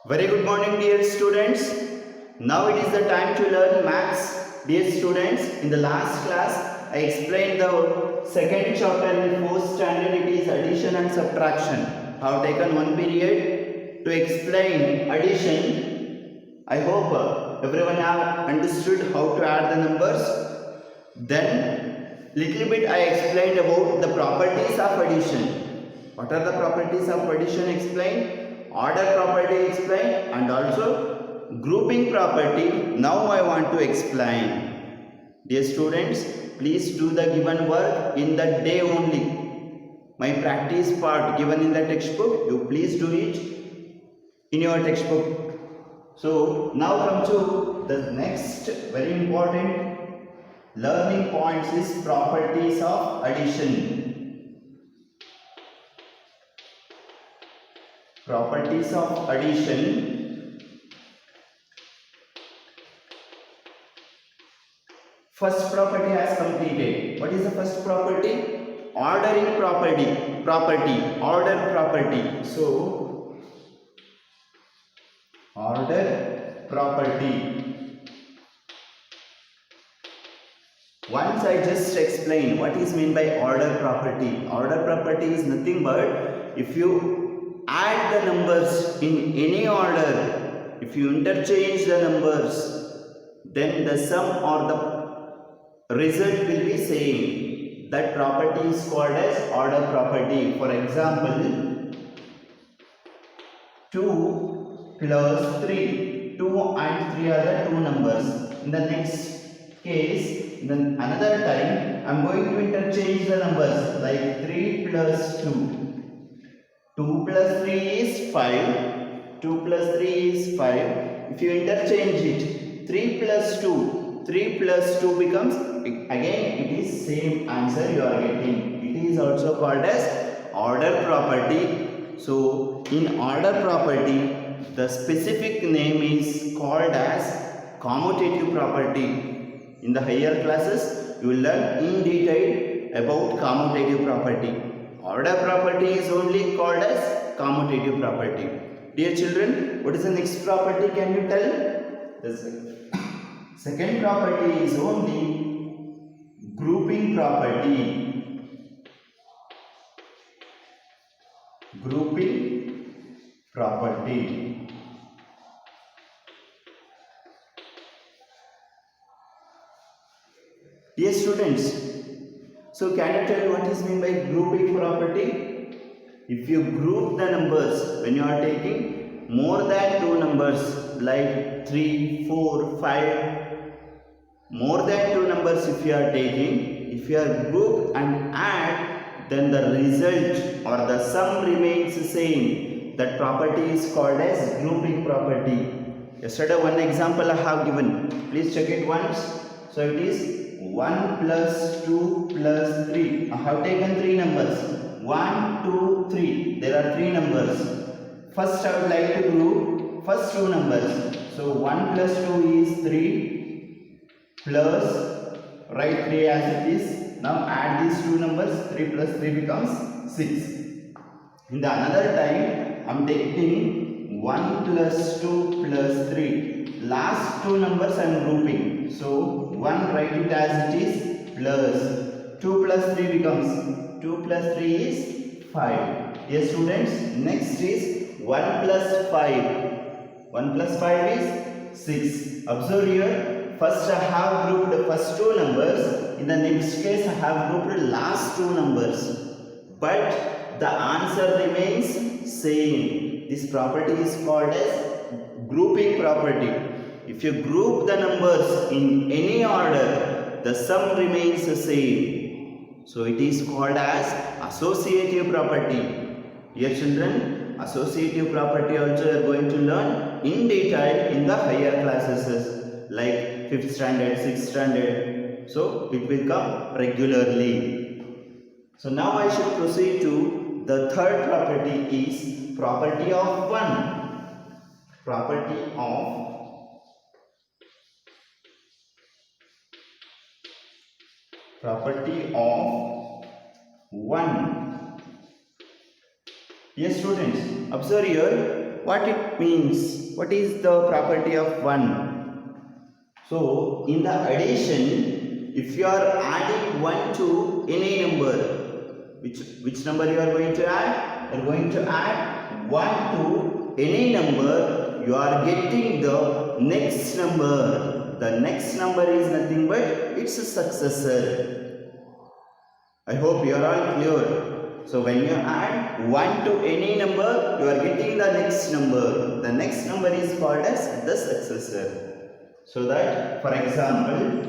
Very good morning, dear students. Now it is the time to learn maths. Dear students, in the last class, I explained the second chapter in the fourth standard. It is addition and subtraction. I have taken one period to explain addition. I hope everyone have understood how to add the numbers. Then, little bit I explained about the properties of addition. What are the properties of addition explained? Order property explained, and also grouping property. Now I want to explain. Dear students, please do the given work in the day only. My practice part given in the textbook, you please do it in your textbook. So now come to the next very important learning points is properties of addition. Properties of addition. First property has completed. What is the first property? Ordering property. Order property. So, order property. Once I just explain what is meant by order property. Order property is nothing but if you add the numbers in any order, if you interchange the numbers, then the sum or the result will be same. That property is called as order property. For example, 2 plus 3. 2 and 3 are the two numbers. In the next case, then another time, I am going to interchange the numbers like 3 plus 2. 2 plus 3 is 5. 2 plus 3 is 5. If you interchange it, 3 plus 2. 3 plus 2 becomes, again it is same answer you are getting. It is also called as order property. So, in order property, the specific name is called as commutative property. In the higher classes, you will learn in detail about commutative property. Order property is only called as commutative property. Dear children, what is the next property? Can you tell? The second property is only grouping property. Grouping property. Dear students, so can you tell what is meant by grouping property? If you group the numbers when you are taking more than two numbers like 3, 4, 5, more than two numbers if you are taking, if you are grouped and add, then the result or the sum remains the same. That property is called as grouping property. Yesterday one example I have given. Please check it once. So it is 1 plus 2 plus 3. I have taken three numbers. 1, 2, 3. There are three numbers. First I would like to group first two numbers. So 1 plus 2 is 3 plus, write 3 as it is. Now add these two numbers. 3 plus 3 becomes 6. In the another time I am taking 1 plus 2 plus 3. Last two numbers I am grouping. So 1 write it as it is plus 2 plus 3 becomes 2 plus 3 is 5. Yes students, next is 1 plus 5. 1 plus 5 is 6. Observe here, first I have grouped the first two numbers. In the next case I have grouped the last two numbers. But the answer remains same. This property is called as grouping property. If you group the numbers in any order, the sum remains the same. So it is called as associative property. Dear children, associative property also you are going to learn in detail in the higher classes like 5th standard, 6th standard. So it will come regularly. So now I should proceed to the third property is property of 1. Property of 1. Yes students, observe here, what it means? What is the property of 1? So, in the addition, if you are adding 1 to any number, which number you are going to add? You are going to add 1 to any number, you are getting the next number. The next number is nothing but its successor. I hope you are all clear. So when you add 1 to any number, you are getting the next number. The next number is called as the successor. So that, for example,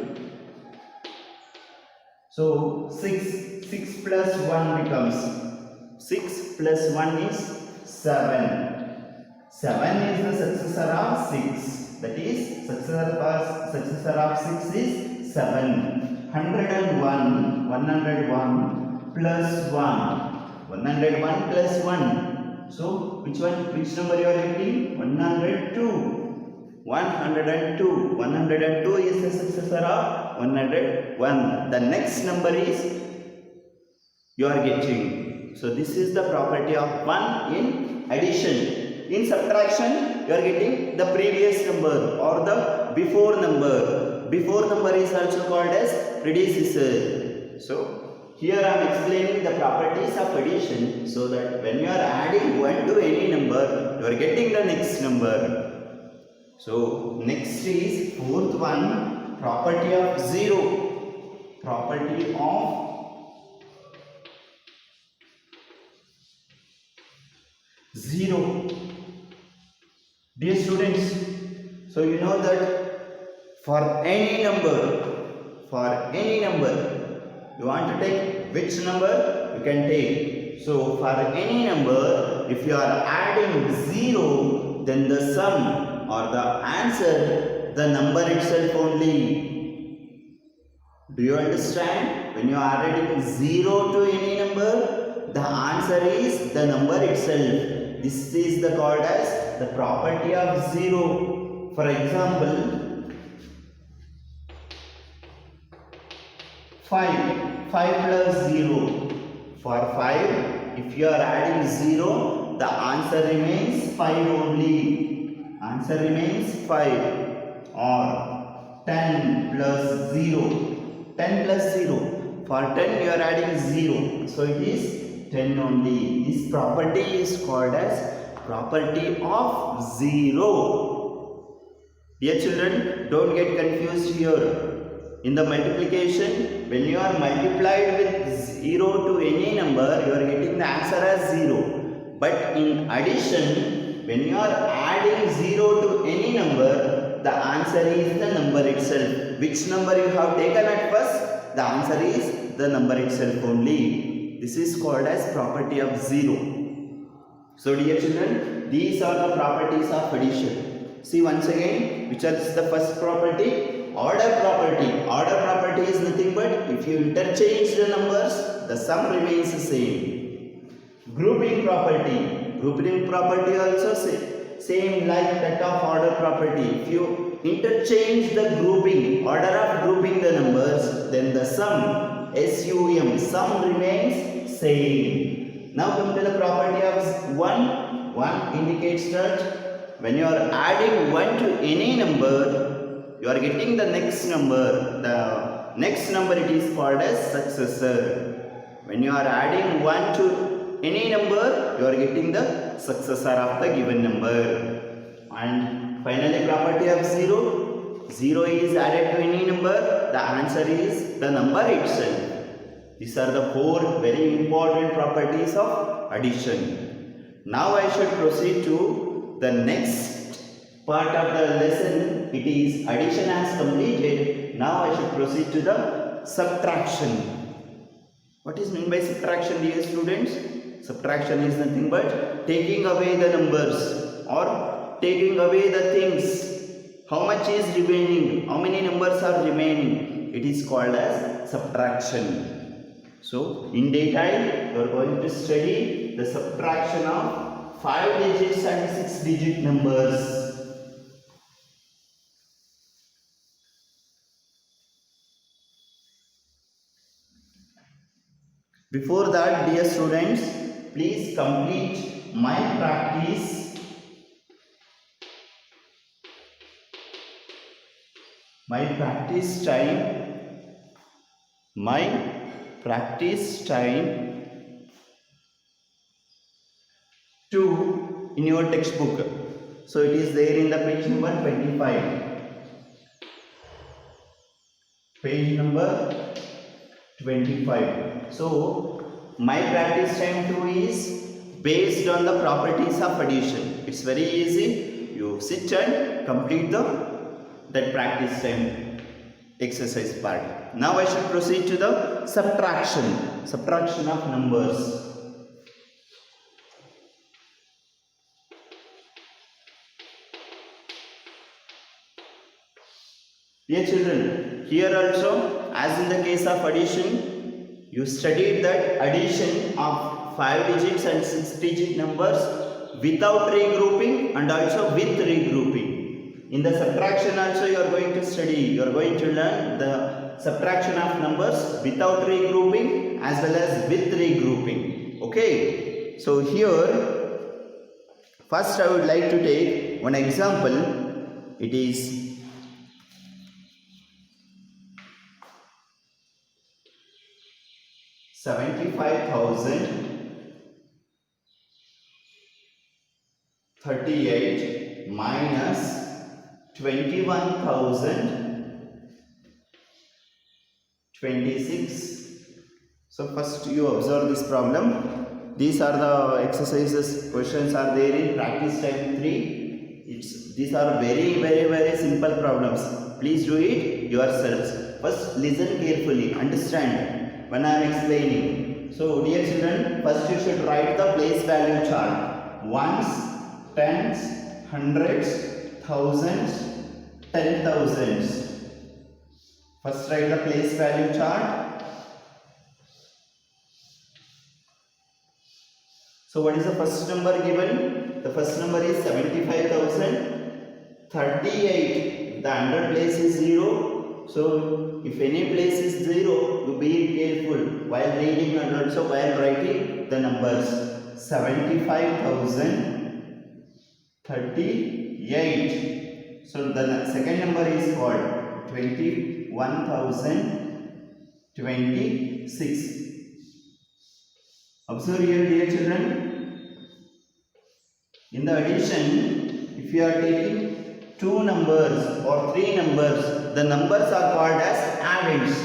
so 6 plus 1 becomes 6 plus 1 is 7. 7 is the successor of 6. That is, successor of 6 is 7. 101 plus 1. 101 plus 1. So, which number you are getting? 102. 102. 102 is the successor of 101. The next number is you are getting. So, this is the property of 1 in addition. In subtraction, you are getting the previous number or the before number. Before number is also called as predecessor. So, here I am explaining the properties of addition so that when you are adding 1 to any number, you are getting the next number. So, next is fourth one, property of 0. Property of 0. Dear students, so you know that for any number, you want to take which number? You can take. So, for any number, if you are adding 0, then the sum or the answer, the number itself only. Do you understand? When you are adding 0 to any number, the answer is the number itself. This is the called as the property of 0. For example, 5 plus 0. For 5, if you are adding 0, the answer remains 5 only. Answer remains 5. Or 10 plus 0. 10 plus 0. For 10, you are adding 0. So it is 10 only. This property is called as property of 0. Dear children, don't get confused here. In the multiplication, when you are multiplied with 0 to any number, you are getting the answer as 0. But in addition, when you are adding 0 to any number, the answer is the number itself. Which number you have taken at first? The answer is the number itself only. This is called as property of 0. So dear children, these are the properties of addition. See once again, which is the first property? Order property. Order property is nothing but if you interchange the numbers, the sum remains the same. Grouping property. Grouping property also same like that of order property. If you interchange the grouping, order of grouping the numbers, then the sum remains same. Now come to the property of 1. 1 indicates that when you are adding 1 to any number, you are getting the next number. The next number it is called as successor. When you are adding 1 to any number, you are getting the successor of the given number. And finally, property of 0. 0 is added to any number. The answer is the number itself. These are the 4 very important properties of addition. Now I should proceed to the next part of the lesson. It is addition has completed. Now I should proceed to the subtraction. What is meant by subtraction, dear students? Subtraction is nothing but taking away the numbers or taking away the things. How much is remaining? How many numbers are remaining? It is called as subtraction. So, in detail, we are going to study the subtraction of 5 digits and 6 digit numbers. Before that, dear students, please complete my practice My practice time 2 in your textbook. So it is there in the page number 25. Page number 25. So my practice time 2 is based on the properties of addition. It's very easy. You sit and complete that practice time exercise part. Now I should proceed to the subtraction of numbers. Dear children, here also, as in the case of addition, you studied that addition of 5 digits and 6 digit numbers without regrouping and also with regrouping. In the subtraction also you are going to study, you are going to learn the subtraction of numbers without regrouping as well as with regrouping. Okay, so here first I would like to take one example. It is 75,038 minus 21,026. So first you observe this problem. These are the exercises, questions are there in practice time 3. These are very simple problems. Please do it yourselves. First listen carefully, understand when I am explaining. So dear children, first you should write the place value chart. Ones, tens, hundreds, thousands, 10,000s. First write the place value chart. So what is the first number given? The first number is 75,038. The under place is 0. So if any place is 0, you be careful while reading and also while writing the numbers. 75,038. So the second number is called 21,026. Observe here, dear children. In the addition, if you are taking 2 numbers or 3 numbers, the numbers are called as addends.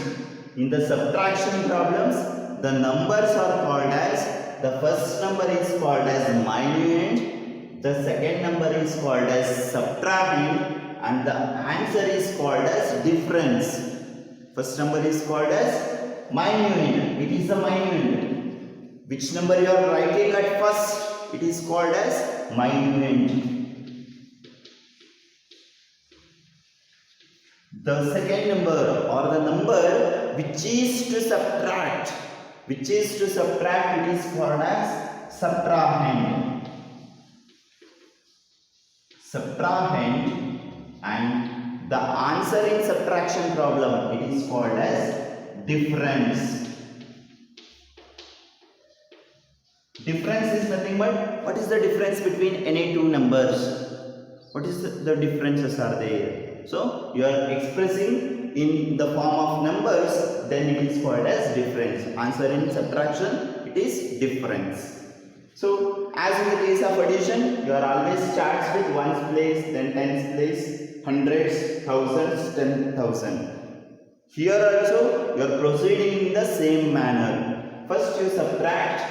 In the subtraction problems, the numbers are called as, the first number is called as minuend, the second number is called as subtrahend, and the answer is called as difference. First number is called as minuend. It is the minuend. Which number you are writing at first? It is called as minuend. The second number or the number which is to subtract, it is called as subtrahend. And the answer in subtraction problem, it is called as difference. Difference is nothing but, what is the difference between any 2 numbers? What is the differences are there? So you are expressing in the form of numbers, then it is called as difference. Answer in subtraction, it is difference. So as in the case of addition, you are always starts with ones place, then tens place, hundreds, thousands, 10,000. Here also you are proceeding in the same manner. First you subtract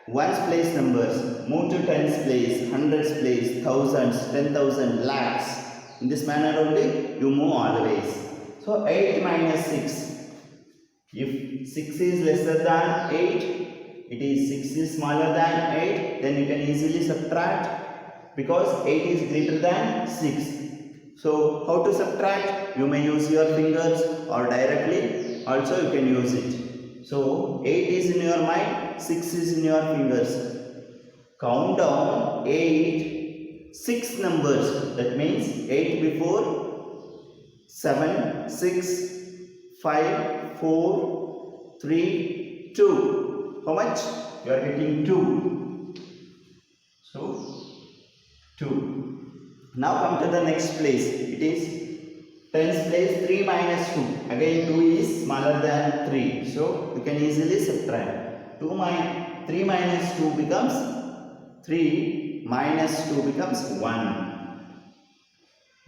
ones place numbers, move to tens place, hundreds place, thousands, 10,000, lakhs. In this manner only you move always. So 8 minus 6. If 6 is lesser than 8, it is 6 is smaller than 8, then you can easily subtract because 8 is greater than 6. So how to subtract? You may use your fingers or directly also you can use it. So 8 is in your mind, 6 is in your fingers. Count down 8, 6 numbers. That means 8 before, 7, 6, 5, 4, 3, 2. How much? You are getting 2. So 2. Now come to the next place. It is Tens place 3 minus 2. Again 2 is smaller than 3. So you can easily subtract. 3 minus 2 becomes 3 minus 2 becomes 1.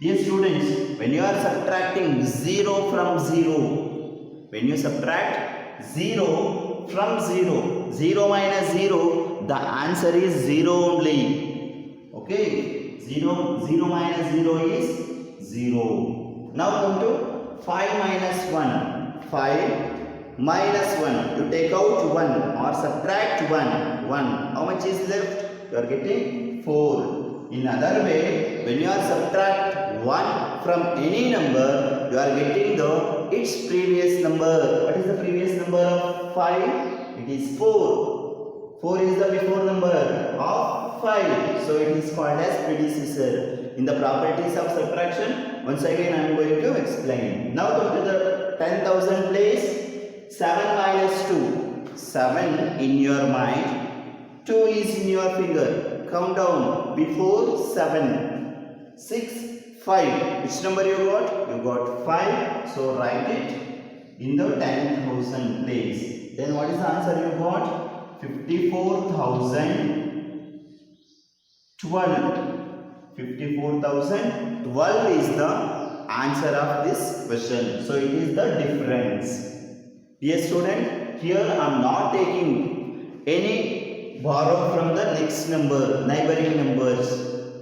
Dear students, when you are subtracting 0 from 0, when you subtract 0 from 0, 0 minus 0, the answer is 0 only. Okay, 0 minus 0 is 0. Now come to 5 minus 1. 5 minus 1. You take out 1 or subtract 1. 1. How much is left? You are getting 4. In other way, when you are subtract 1 from any number, you are getting its previous number. What is the previous number of 5? It is 4. 4 is the before number of 5. So it is called as predecessor. In the properties of subtraction, once again I am going to explain. Now come to the 10,000 place. 7 minus 2. 7 in your mind. 2 is in your finger. Count down before 7. 6, 5. Which number you got? You got 5. So write it in the 10,000 place. Then what is the answer you got? 54,012. 54,012 is the answer of this question. So it is the difference. Dear student, here I am not taking any borrow from the next number, neighboring numbers.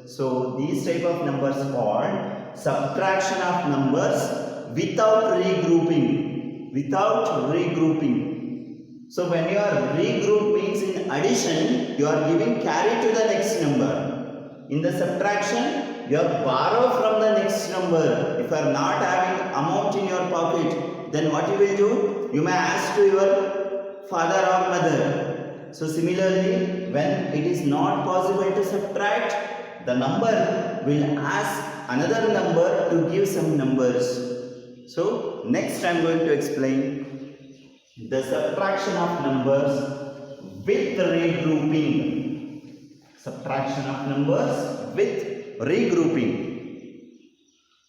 So these type of numbers called subtraction of numbers without regrouping. Without regrouping. So when you are regroup means in addition, you are giving carry to the next number. In the subtraction, you are borrow from the next number. If you are not having amount in your pocket, then what you will do? You may ask to your father or mother. So similarly, when it is not possible to subtract, the number will ask another number to give some numbers. So next I am going to explain the subtraction of numbers with regrouping. Subtraction of numbers with regrouping.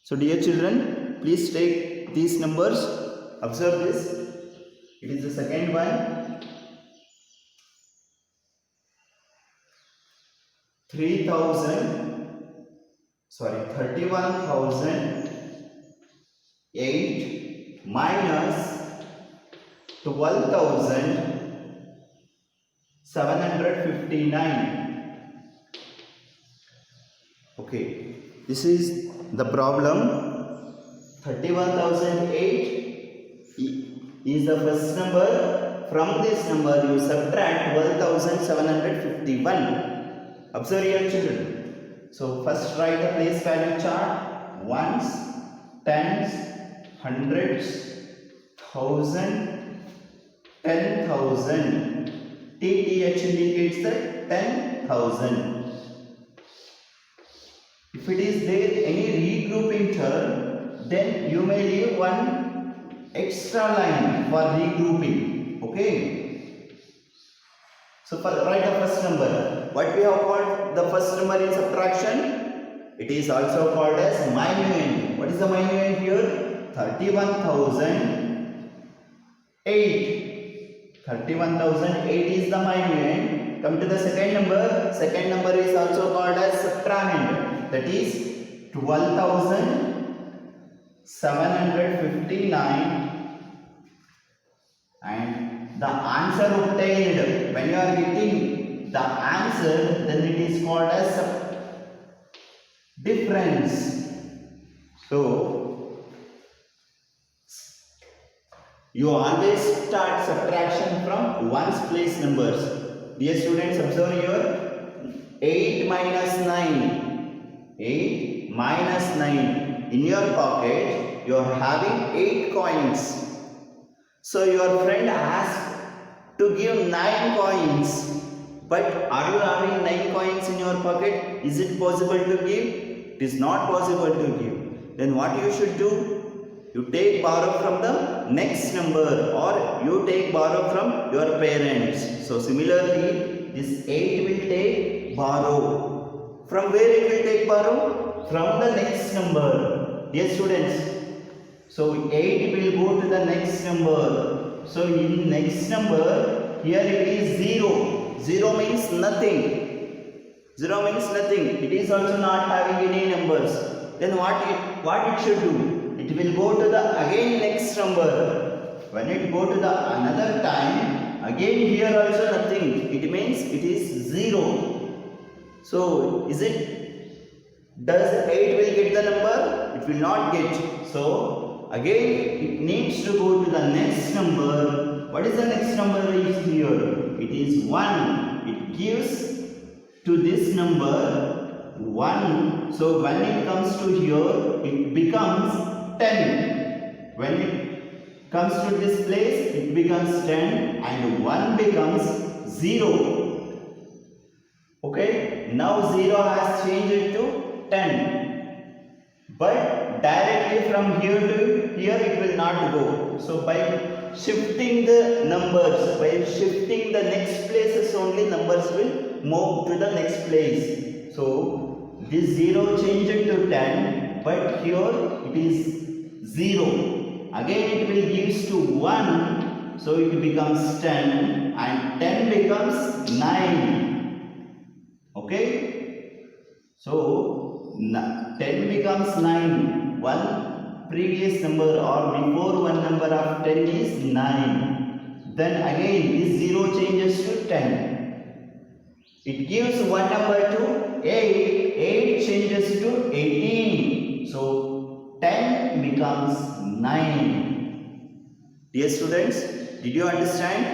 So dear children, please take these numbers. Observe this. It is the second one. 31,008 minus 12,759. Okay, this is the problem. 31,008 is the first number. From this number you subtract 12,751. Observe your children. So first write the place value chart. Ones, tens, hundreds, thousand, 10,000. TTH indicates the 10,000. If it is there any regrouping term, then you may leave one extra line for regrouping. Okay. So write the first number. What we have called the first number in subtraction? It is also called as minuend. What is the minuend here? 31,008. 31,008 is the minuend. Come to the second number. Second number is also called as subtrahend. That is 12,759. And the answer obtained, when you are getting the answer, then it is called as difference. So you always start subtraction from ones place numbers. Dear students, observe here. 8 minus 9. 8 minus 9. In your pocket, you are having 8 coins. So your friend asked to give 9 coins. But are you having 9 coins in your pocket? Is it possible to give? It is not possible to give. Then what you should do? You take borrow from the next number, or you take borrow from your parents. So similarly, this 8 will take borrow. From where it will take borrow? From the next number. Dear students, So 8 will go to the next number. So in next number, here it is 0. 0 means nothing. 0 means nothing. It is also not having any numbers. Then what it should do? It will go to the again next number. When it go to the another time, again here also nothing. It means it is 0. So does 8 will get the number? It will not get. So again it needs to go to the next number. What is the next number is here? It is 1. It gives to this number 1. So when it comes to here, it becomes 10. When it comes to this place, it becomes 10 and 1 becomes 0. Okay, now 0 has changed to 10. But directly from here to here it will not go. So by shifting the numbers, by shifting the next places only, numbers will move to the next place. So this 0 changed to 10, but here it is 0. Again it will gives to 1, so it becomes 10 and 10 becomes 9. Okay, so 10 becomes 9. One previous number or before one number of 10 is 9. Then again this 0 changes to 10. It gives one number to 8. 8 changes to 18. So 10 becomes 9. Dear students, did you understand?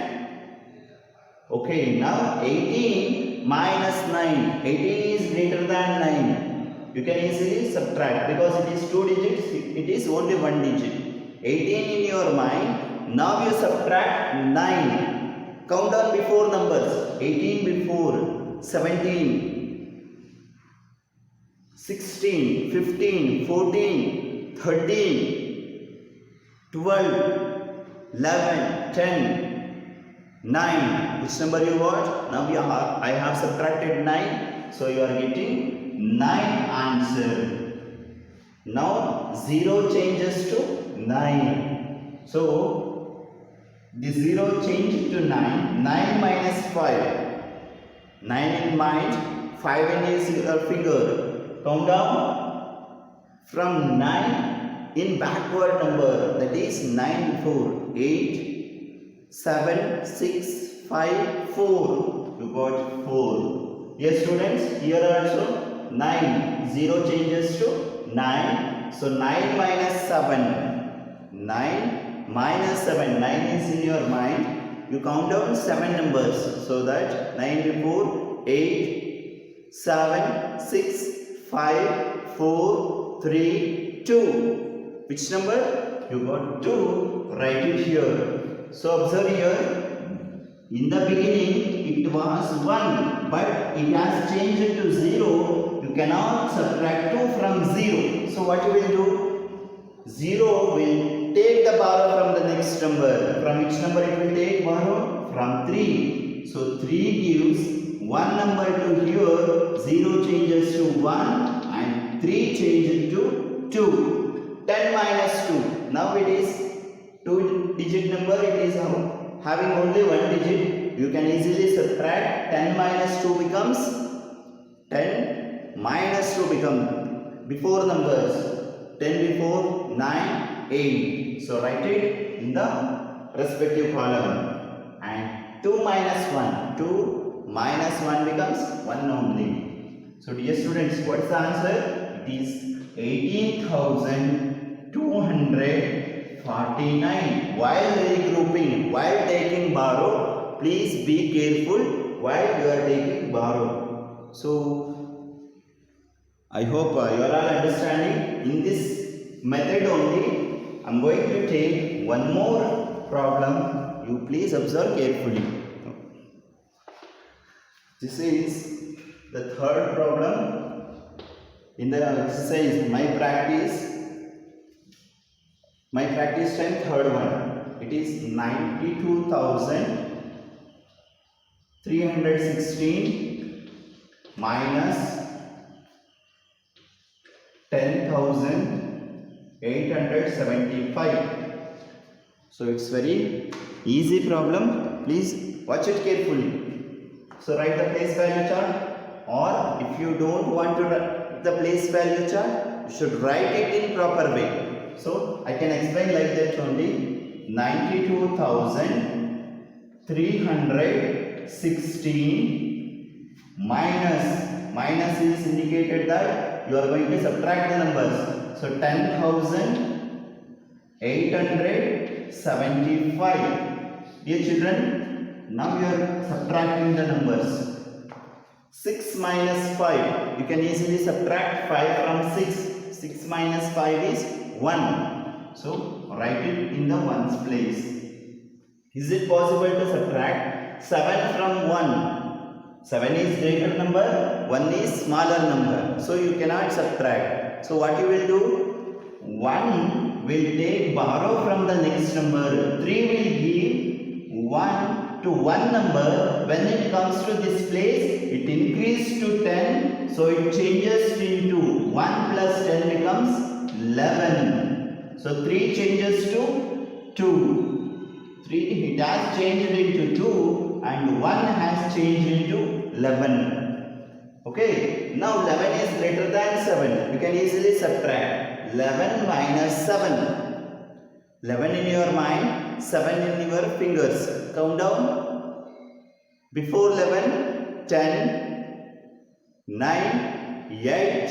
Okay, now 18 minus 9. 18 is greater than 9. You can easily subtract because it is 2 digits. It is only 1 digit. 18 in your mind. Now you subtract 9. Count down before numbers. 18 before. 17, 16, 15, 14, 13, 12, 11, 10, 9. Which number you got? Now I have subtracted 9. So you are getting 9 answer. Now 0 changes to 9. So the 0 changed to 9. 9 minus 5. 9 in mind, 5 in his finger. Count down from 9 in backward number, that is 9 before. 8, 7, 6, 5, 4. You got 4. Yes students, here also 9. 0 changes to 9. So 9 minus 7. 9 minus 7. 9 is in your mind. You count down 7 numbers, so that 9 before, 8, 7, 6, 5, 4, 3, 2. Which number? You got 2. Write it here. So observe here. In the beginning it was 1, but it has changed to 0. You cannot subtract 2 from 0. So what you will do? 0 will take the borrow from the next number. From which number it will take borrow? From 3. So 3 gives one number to here, 0 changes to 1 and 3 changes to 2. 10 minus 2. Now it is 2 digit number, it is having only 1 digit. You can easily subtract. 10 minus 2 becomes 10 minus 2 becomes before numbers. 10 before, 9, 8. So write it in the respective column. And 2 minus 1. 2 minus 1 becomes 1 only. So dear students, what is the answer? It is 18,249. While regrouping, while taking borrow, please be careful while you are taking borrow. So I hope you are all understanding. In this method only, I am going to take one more problem. You please observe carefully. This is the third problem in the exercise. My practice time, third one. It is 92,316 minus 10,000 875. So it's very easy problem. Please watch it carefully. So write the place value chart, or if you don't want to write the place value chart, you should write it in proper way. So I can explain like that only. 92,316 minus is indicated that you are going to subtract the numbers. So 10,875. Dear children, now you are subtracting the numbers. 6 minus 5. You can easily subtract 5 from 6. 6 minus 5 is 1. So write it in the ones place. Is it possible to subtract 7 from 1? 7 is greater number, 1 is smaller number. So you cannot subtract. So what you will do? 1 will borrow from the next number. 3 will give 1 to one number. When it comes to this place, it increases to 10. So it changes into 1 plus 10 becomes 11. So 3 changes to 2. 3, it has changed into 2 and 1 has changed into 11. Okay, now 11 is greater than 7. You can easily subtract 11 minus 7. 11 in your mind, 7 in your fingers. Count down. Before 11, 10, 9, 8,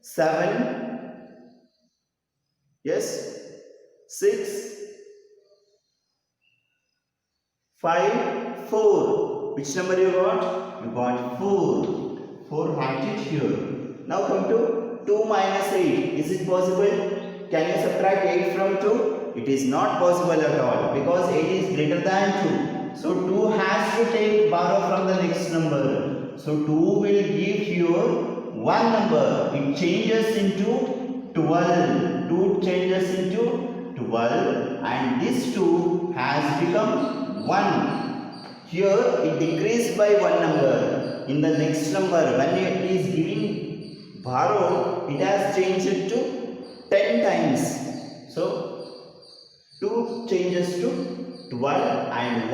7, yes, 6, 5, 4. Which number you got? You got 4. 4, write it here. Now come to 2 minus 8. Is it possible? Can you subtract 8 from 2? It is not possible at all because 8 is greater than 2. So 2 has to borrow from the next number. So 2 will give here one number. It changes into 12. 2 changes into 12 and this 2 has become 1. Here it decreased by one number. In the next number, when it is giving borrow, it has changed to 10 times. So 2 changes to 12 and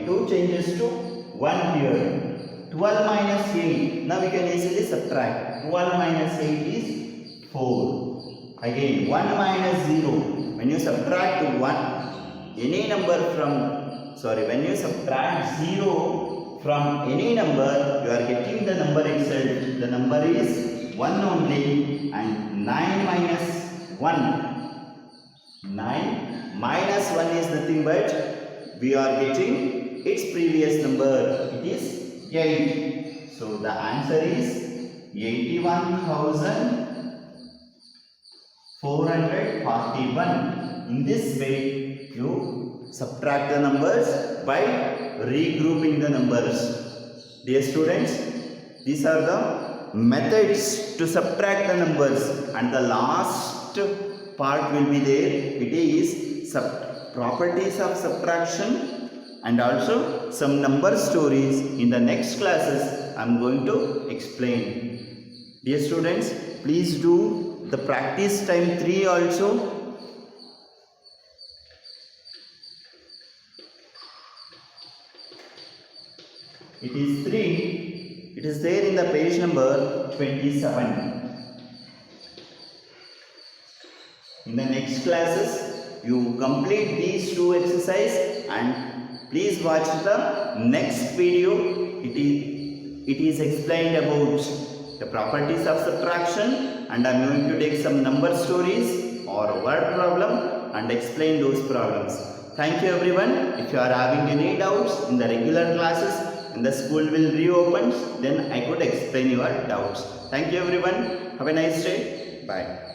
2 changes to 1 here. 12 minus 8. Now we can easily subtract. 12 minus 8 is 4. Again 1 minus 0. When you subtract when you subtract 0 from any number, you are getting the number itself. The number is 1 only, and 9 minus 1. 9 minus 1 is nothing but we are getting its previous number. It is 8. So the answer is 81,441. In this way, you subtract the numbers by regrouping the numbers. Dear students, these are the methods to subtract the numbers, and the last part will be there. It is properties of subtraction and also some number stories. In the next classes, I am going to explain. Dear students, please do the practice time 3 also. It is 3. It is there in the page number 27. In the next classes, you complete these 2 exercises and please watch the next video. It is explained about the properties of subtraction, and I am going to take some number stories or word problem and explain those problems. Thank you everyone. If you are having any doubts in the regular classes and the school will reopen, then I could explain your doubts. Thank you everyone. Have a nice day. Bye.